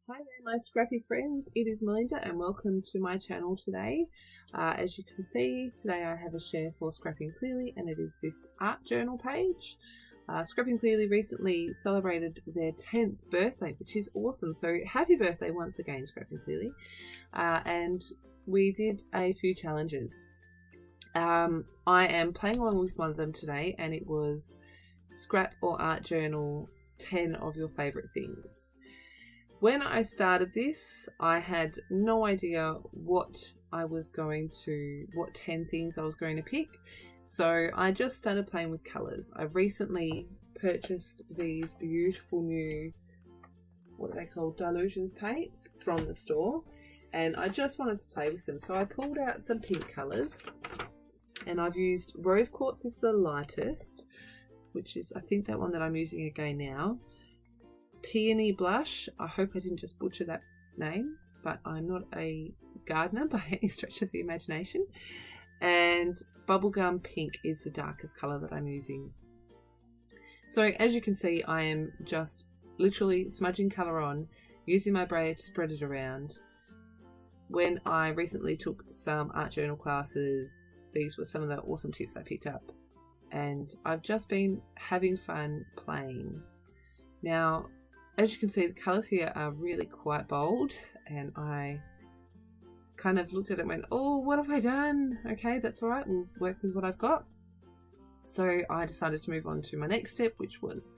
Hi there my scrappy friends, it is Melinda and welcome to my channel today. As you can see, today I have a share for Scrapping Clearly and it is this art journal page. Scrapping Clearly recently celebrated their 10th birthday, which is awesome, so happy birthday once again Scrapping Clearly. And we did a few challenges. I am playing along with one of them today and it was scrap or art journal 10 of your favourite things. When I started this, I had no idea what 10 things I was going to pick. So I just started playing with colours. I've recently purchased these beautiful new, what are they called, Dilutions paints from the store. And I just wanted to play with them. So I pulled out some pink colours. And I've used Rose Quartz as the lightest, which is I think that one that I'm using again now. Peony Blush, I hope I didn't just butcher that name, but I'm not a gardener by any stretch of the imagination. And Bubblegum Pink is the darkest colour that I'm using. So as you can see, I am just literally smudging colour on, using my braid to spread it around. When I recently took some art journal classes, these were some of the awesome tips I picked up. And I've just been having fun playing. Now, as you can see, the colours here are really quite bold, and I kind of looked at it and went, oh, what have I done? Okay, that's all right, we'll work with what I've got. So I decided to move on to my next step, which was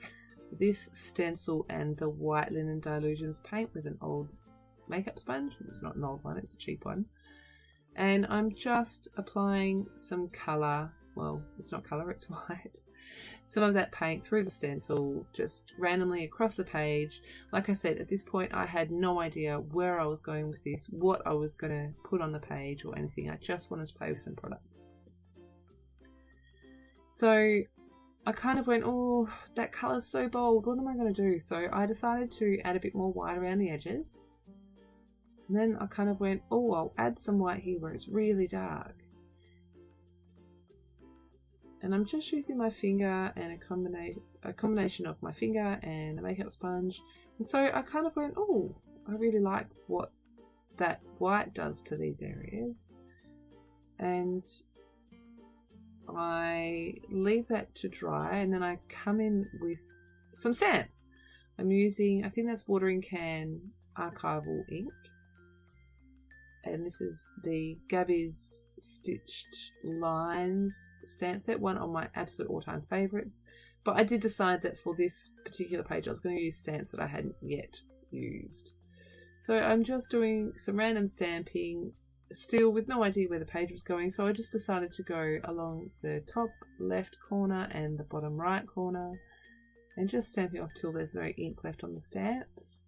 this stencil and the white linen Dilutions paint with an old makeup sponge. It's not an old one, it's a cheap one. And I'm just applying some colour, well, it's not colour, it's white. Some of that paint through the stencil, just randomly across the page. Like I said, at this point I had no idea where I was going with this, what I was going to put on the page or anything. I just wanted to play with some product. So I kind of went, oh, that colour's so bold, what am I going to do? So I decided to add a bit more white around the edges. And then I kind of went, oh, I'll add some white here where it's really dark. And I'm just using my finger and a combination of my finger and a makeup sponge. And so I kind of went, oh, I really like what that white does to these areas. And I leave that to dry and then I come in with some stamps. I'm using, I think that's Watering Can Archival ink. And this is the Gabby's Stitched Lines stamp set, one of my absolute all-time favourites. But I did decide that for this particular page I was going to use stamps that I hadn't yet used. So I'm just doing some random stamping, still with no idea where the page was going, so I just decided to go along the top left corner and the bottom right corner and just stamping off till there's no ink left on the stamps.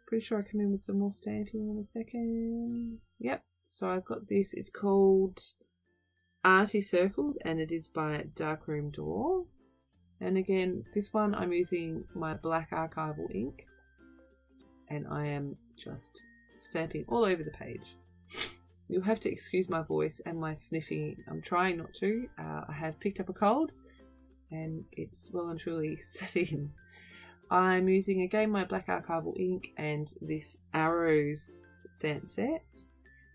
Pretty sure I come in with some more stamping in a second. Yep, so I've got this. It's called Arty Circles and it is by Darkroom Door. And again, this one I'm using my black archival ink and I am just stamping all over the page. You'll have to excuse my voice and my sniffing. I'm trying not to. I have picked up a cold and it's well and truly set in. I'm using again my black archival ink and this Arrows stamp set,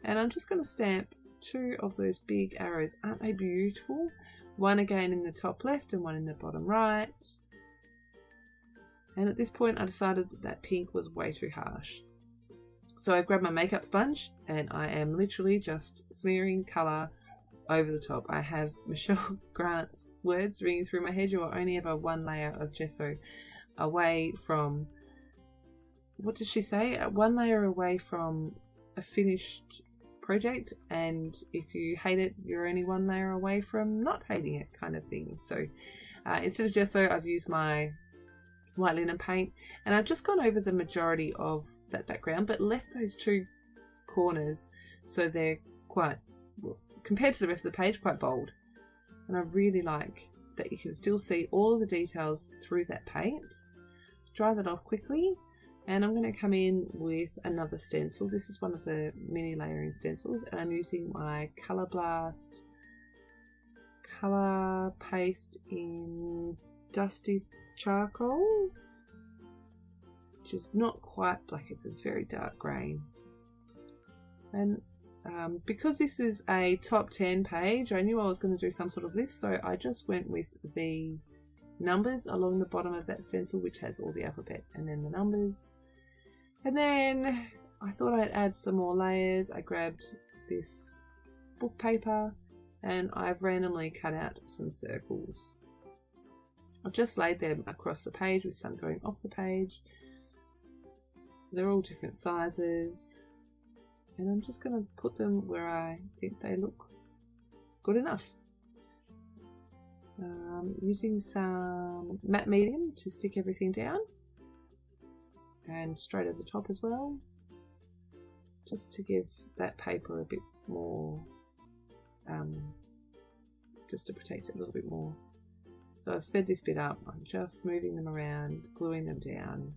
and I'm just going to stamp two of those big arrows. Aren't they beautiful? One again in the top left and one in the bottom right. And at this point I decided that pink was way too harsh, so I grabbed my makeup sponge and I am literally just smearing colour over the top. I have Michelle Grant's words ringing through my head: you are only ever one layer of gesso away from, what does she say? One layer away from a finished project, and if you hate it, you're only one layer away from not hating it, kind of thing. So instead of gesso, I've used my white linen paint, and I've just gone over the majority of that background, but left those two corners so they're quite, well, compared to the rest of the page, quite bold. And I really like that you can still see all of the details through that paint. Dry that off quickly, and I'm going to come in with another stencil. This is one of the mini layering stencils, and I'm using my Colour Blast colour paste in Dusty Charcoal. which is not quite black, it's a very dark grey. And because this is a top 10 page, I knew I was going to do some sort of list, so I just went with the numbers along the bottom of that stencil, which has all the alphabet and then the numbers. And then I thought I'd add some more layers. I grabbed this book paper and I've randomly cut out some circles. I've just laid them across the page with some going off the page. They're all different sizes, and I'm just going to put them where I think they look good enough. Using some matte medium to stick everything down, and straight at the top as well, just to give that paper a bit more, just to protect it a little bit more. So I've sped this bit up. I'm just moving them around, gluing them down.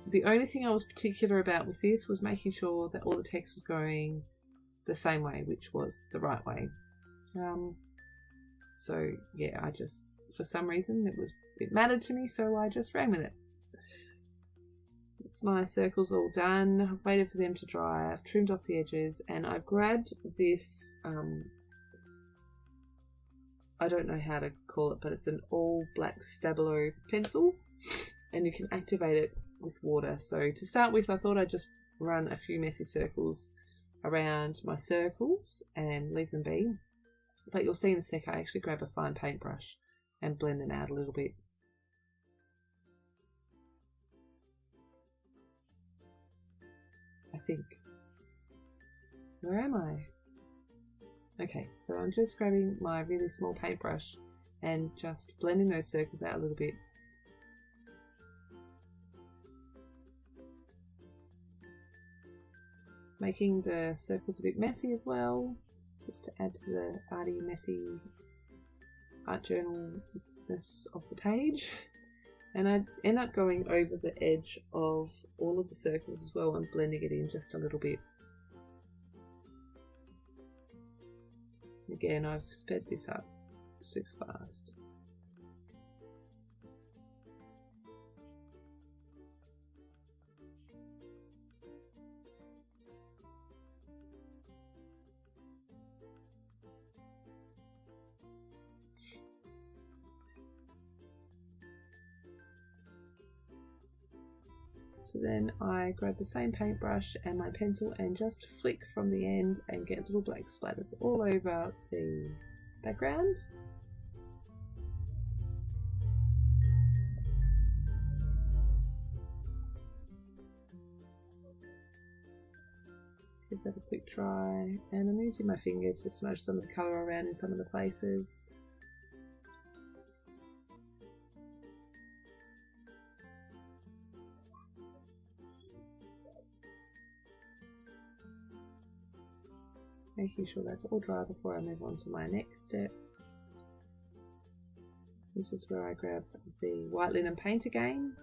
The only thing I was particular about with this was making sure that all the text was going the same way, which was the right way. So yeah, I just, for some reason, it mattered to me, so I just ran with it. It's my circles all done. I've waited for them to dry. I've trimmed off the edges, and I've grabbed this, I don't know how to call it, but it's an all black Stabilo pencil, and you can activate it with water. So to start with, I thought I'd just run a few messy circles around my circles and leave them be. But you'll see in a sec, I actually grab a fine paintbrush and blend them out a little bit. I think. Where am I? Okay, so I'm just grabbing my really small paintbrush and just blending those circles out a little bit. Making the circles a bit messy as well, just to add to the arty, messy art journalness of the page. And I end up going over the edge of all of the circles as well and blending it in just a little bit. Again, I've sped this up super fast. So then I grab the same paintbrush and my pencil and just flick from the end and get little black splatters all over the background. Give that a quick try, and I'm using my finger to smudge some of the colour around in some of the places. Making sure that's all dry before I move on to my next step. This is where I grab the white linen paint again,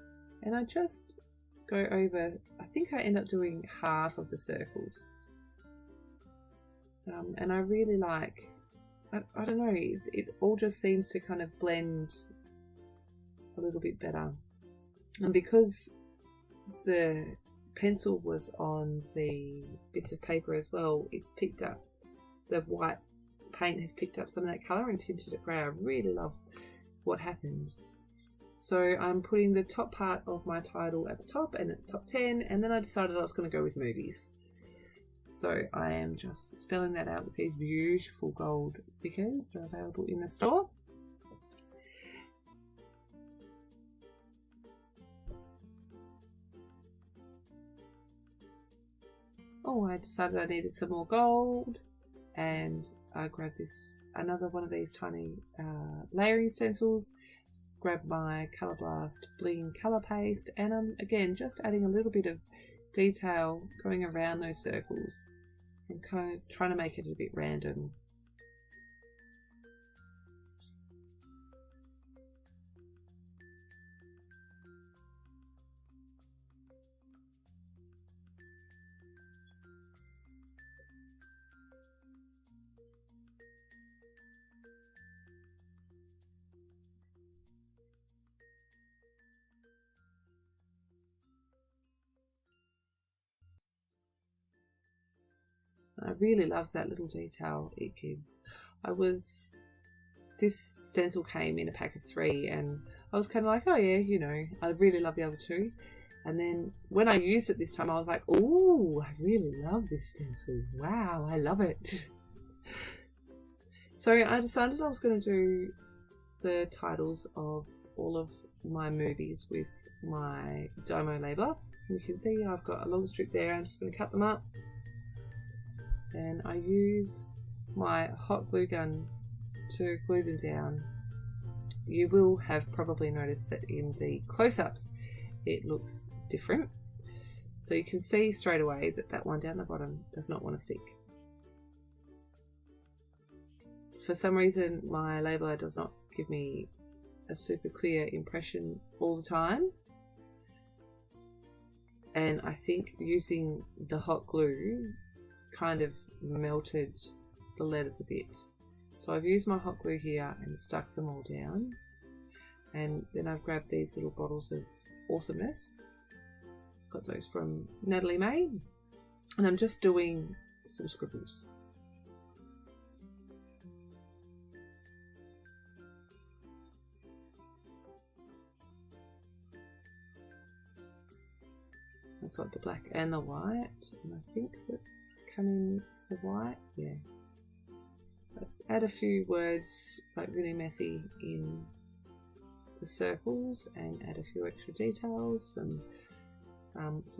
and I just go over, I think I end up doing half of the circles. And I really like, I don't know, it all just seems to kind of blend a little bit better. And because the pencil was on the bits of paper as well, it's picked up, the white paint has picked up some of that colour and tinted it grey. I really love what happened. So I'm putting the top part of my title at the top, and it's top 10, and then I decided I was going to go with movies. So I am just spelling that out with these beautiful gold thickers that are available in the store. Oh, I decided I needed some more gold, and I grabbed another one of these tiny layering stencils, grab my Colour Blast Bling colour paste, and I'm again just adding a little bit of detail going around those circles and kind of trying to make it a bit random. I really love that little detail it gives. This stencil came in a pack of 3 and I was kind of like, oh yeah, you know, I really love the other 2. And then when I used it this time, I was like, oh, I really love this stencil. Wow, I love it. So I decided I was going to do the titles of all of my movies with my Domo labeler. You can see I've got a long strip there. I'm just going to cut them up. And I use my hot glue gun to glue them down. You will have probably noticed that in the close-ups it looks different. So you can see straight away that that one down the bottom does not want to stick. For some reason my labeler does not give me a super clear impression all the time. And I think using the hot glue kind of melted the letters a bit. So I've used my hot glue here and stuck them all down. And then I've grabbed these little bottles of awesomeness. Got those from Natalie May. And I'm just doing some scribbles. I've got the black and the white, and I think that coming to the white, yeah. Add a few words like really messy in the circles and add a few extra details, some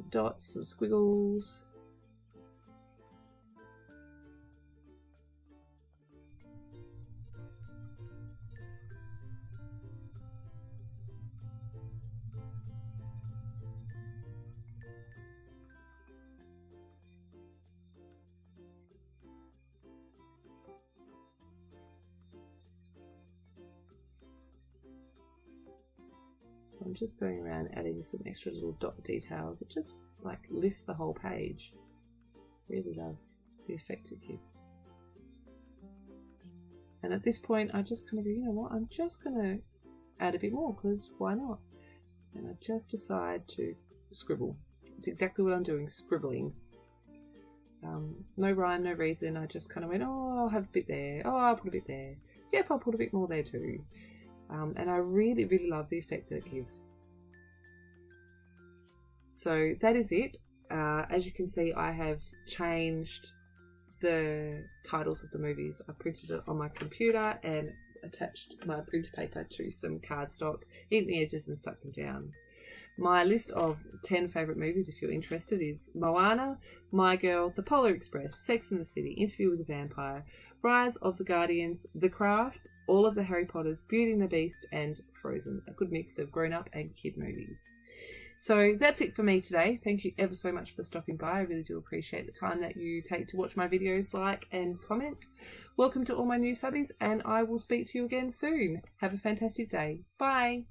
dots, some squiggles. So I'm just going around adding some extra little dot details. It just like lifts the whole page. Really love the effect it gives. And at this point I just kind of go, you know what, I'm just going to add a bit more because why not? And I just decide to scribble. It's exactly what I'm doing, scribbling. No rhyme, no reason. I just kind of went, oh, I'll have a bit there. Oh, I'll put a bit there. Yep, I'll put a bit more there too. And I really, really love the effect that it gives. So that is it. As you can see, I have changed the titles of the movies. I printed it on my computer and attached my printer paper to some cardstock, in the edges and stuck them down. My list of 10 favourite movies, if you're interested, is Moana, My Girl, The Polar Express, Sex and the City, Interview with a Vampire, Rise of the Guardians, The Craft, all of the Harry Potters, Beauty and the Beast, and Frozen. A good mix of grown-up and kid movies. So that's it for me today. Thank you ever so much for stopping by. I really do appreciate the time that you take to watch my videos, like and comment. Welcome to all my new subbies, and I will speak to you again soon. Have a fantastic day. Bye.